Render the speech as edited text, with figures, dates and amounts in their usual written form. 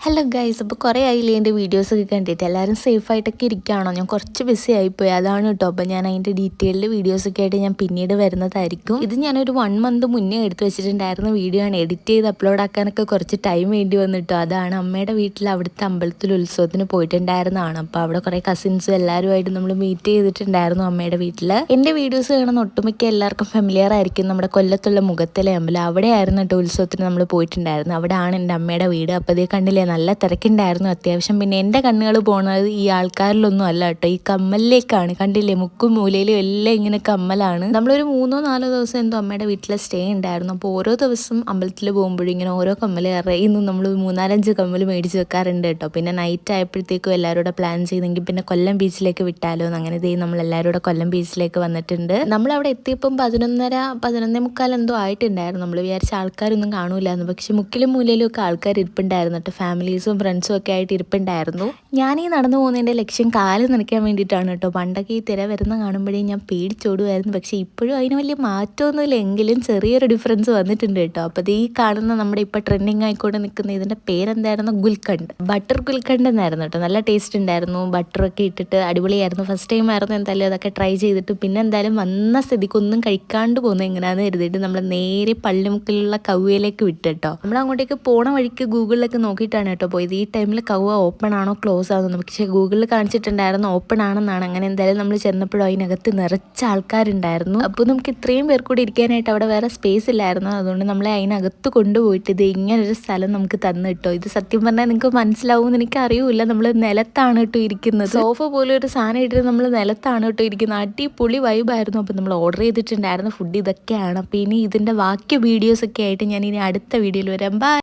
Hello guys, അപ്പോൾ കുറേ ആയില്ലേ എൻ്റെ വീഡിയോസൊക്കെ കണ്ടിട്ട് എല്ലാവരും സേഫായിട്ടൊക്കെ ഇരിക്കുകയാണോ? ഞാൻ കുറച്ച് ബിസി ആയിപ്പോയി, അതാണ് കേട്ടോ. അപ്പോൾ ഞാൻ അതിൻ്റെ ഡീറ്റെയിൽഡ് വീഡിയോസൊക്കെ ആയിട്ട് ഞാൻ പിന്നീട് വരുന്നതായിരിക്കും. ഇത് ഞാനൊരു 1 മന്ത് മുന്നേ എടുത്ത് വെച്ചിട്ടുണ്ടായിരുന്ന വീഡിയോ ആണ്. എഡിറ്റ് ചെയ്ത് അപ്ലോഡ് ആക്കാനൊക്കെ കുറച്ച് ടൈം വേണ്ടി വന്നിട്ടോ. അതാണ് അമ്മയുടെ വീട്ടിൽ അവിടുത്തെ അമ്പലത്തിൽ ഉത്സവത്തിന് പോയിട്ടുണ്ടായിരുന്നതാണ്. അപ്പോൾ അവിടെ കുറേ കസിൻസും എല്ലാവരുമായിട്ട് നമ്മൾ മീറ്റ് ചെയ്തിട്ടുണ്ടായിരുന്നു അമ്മയുടെ വീട്ടിൽ. എൻ്റെ വീഡിയോസ് കാണുന്ന ഒട്ടുമിക്ക എല്ലാവർക്കും ഫെമിലിയർ ആയിരിക്കും നമ്മുടെ കൊല്ലത്തുള്ള മുഖത്തലെ അമ്പലം. അവിടെയായിരുന്നു കേട്ടോ ഉത്സവത്തിന് നമ്മൾ പോയിട്ടുണ്ടായിരുന്നു. അവിടെയാണ് എൻ്റെ അമ്മയുടെ വീട്. അപ്പോൾ അതേ കണ്ടില്ലേ, നല്ല തിരക്കുണ്ടായിരുന്നു അത്യാവശ്യം. പിന്നെ എൻ്റെ കണ്ണുകൾ പോകുന്നത് ഈ ആൾക്കാരിലൊന്നും അല്ല കേട്ടോ, ഈ കമ്മലിലേക്കാണ്. കണ്ടില്ലേ, മുക്കും മൂലയിലും എല്ലാം ഇങ്ങനെ കമ്മലാണ്. നമ്മളൊരു 3-4 ദിവസം എന്തോ അമ്മയുടെ വീട്ടിലെ സ്റ്റേ ഉണ്ടായിരുന്നു. അപ്പോൾ ഓരോ ദിവസം അമ്പലത്തിൽ പോകുമ്പോഴും ഇങ്ങനെ ഓരോ കമ്മൽ ഇന്ന് നമ്മൾ 3-4-5 കമ്മൽ മേടിച്ച് വെക്കാറുണ്ട് കേട്ടോ. പിന്നെ നൈറ്റ് ആയപ്പോഴത്തേക്കും എല്ലാവരും കൂടെ പ്ലാൻ ചെയ്തെങ്കിൽ പിന്നെ കൊല്ലം ബീച്ചിലേക്ക് വിട്ടാലോ എന്ന്. അങ്ങനെ നമ്മൾ എല്ലാവരും കൂടെ കൊല്ലം ബീച്ചിലേക്ക് വന്നിട്ടുണ്ട്. നമ്മളവിടെ എത്തിയപ്പം 11:30-11:45 എന്തോ ആയിട്ടുണ്ടായിരുന്നു. നമ്മൾ വിചാരിച്ച ആൾക്കാരൊന്നും കാണൂലായിരുന്നു. പക്ഷെ മുക്കിലും മൂലയിലും ഒക്കെ ആൾക്കാർ ഇരിപ്പുണ്ടായിരുന്നു കേട്ടോ. ഫാമിലീസും ഫ്രണ്ട്സും ഒക്കെ ആയിട്ട് ഇരിപ്പുണ്ടായിരുന്നു. ഞാനീ നടന്നു പോകുന്നതിൻ്റെ ലക്ഷ്യം കാല് നനയ്ക്കാൻ വേണ്ടിയിട്ടാണ് കേട്ടോ. പണ്ടൊക്കെ ഈ തിര വരുന്ന കാണുമ്പോഴേ ഞാൻ പേടിച്ചോടുമായിരുന്നു. പക്ഷേ ഇപ്പോഴും അതിന് വലിയ മാറ്റമൊന്നുമില്ല, എങ്കിലും ചെറിയൊരു ഡിഫറൻസ് വന്നിട്ടുണ്ട് കേട്ടോ. അപ്പോൾ ഈ കാണുന്ന നമ്മുടെ ഇപ്പോൾ ട്രെൻഡിങ് ആയിക്കൊണ്ട് നിൽക്കുന്ന ഇതിൻ്റെ പേരെന്തായിരുന്നു? ഗുൽക്കണ്ട്, ബട്ടർ ഗുൽക്കണ്ട് എന്നായിരുന്നു കേട്ടോ. നല്ല ടേസ്റ്റ് ഉണ്ടായിരുന്നു, ബട്ടറൊക്കെ ഇട്ടിട്ട് അടിപൊളിയായിരുന്നു. ഫസ്റ്റ് ടൈം ആയിരുന്നു എന്തായാലും അതൊക്കെ ട്രൈ ചെയ്തിട്ട്. പിന്നെ എന്തായാലും വന്ന സ്ഥിതിക്ക് ഒന്നും കഴിക്കാണ്ട് പോകുന്നത് എങ്ങനെയാണെന്ന് കരുതിയിട്ട് നമ്മൾ നേരെ പള്ളിമുക്കിലുള്ള കൗവയിലേക്ക് വിട്ടു കേട്ടോ. നമ്മൾ അങ്ങോട്ടേക്ക് പോണ വഴിക്ക് ഗൂഗിളിലൊക്കെ നോക്കിയിട്ടാണ് കേട്ടോ പോയത്. ഈ ടൈമിൽ കൗവ ഓപ്പൺ ആണോ ക്ലോസ് ആണെന്ന്. പക്ഷേ ഗൂഗിളിൽ കാണിച്ചിട്ടുണ്ടായിരുന്നു ഓപ്പൺ ആണെന്നാണ്. അങ്ങനെ എന്തായാലും നമ്മൾ ചെന്നപ്പോഴും അതിനകത്ത് നിറച്ച ആൾക്കാരുണ്ടായിരുന്നു. അപ്പോൾ നമുക്ക് ഇത്രയും പേർ കൂടി ഇരിക്കാനായിട്ട് അവിടെ വേറെ സ്പേസ് ഇല്ലായിരുന്നു. അതുകൊണ്ട് നമ്മളെ അതിനകത്ത് കൊണ്ടുപോയിട്ട് ഇത് ഇങ്ങനൊരു സ്ഥലം നമുക്ക് തന്നു കേട്ടോ. ഇത് സത്യം പറഞ്ഞാൽ നിങ്ങൾക്ക് മനസ്സിലാവുമെന്ന് എനിക്ക് അറിയില്ല. നമ്മൾ നിലത്താണ് കേട്ടോ ഇരിക്കുന്നത്. സോഫ പോലെ ഒരു സാധനം ഇട്ടിട്ട് നമ്മൾ നിലത്താണ് കേട്ടോ ഇരിക്കുന്നത്. അടിപൊളി വൈബായിരുന്നു. അപ്പോൾ നമ്മൾ ഓർഡർ ചെയ്തിട്ടുണ്ടായിരുന്ന ഫുഡ് ഇതൊക്കെയാണ്. അപ്പോൾ ഇനി ഇതിൻ്റെ ബാക്കി വീഡിയോസൊക്കെ ആയിട്ട് ഞാൻ ഇനി അടുത്ത വീഡിയോയിൽ വരാം. ബൈ.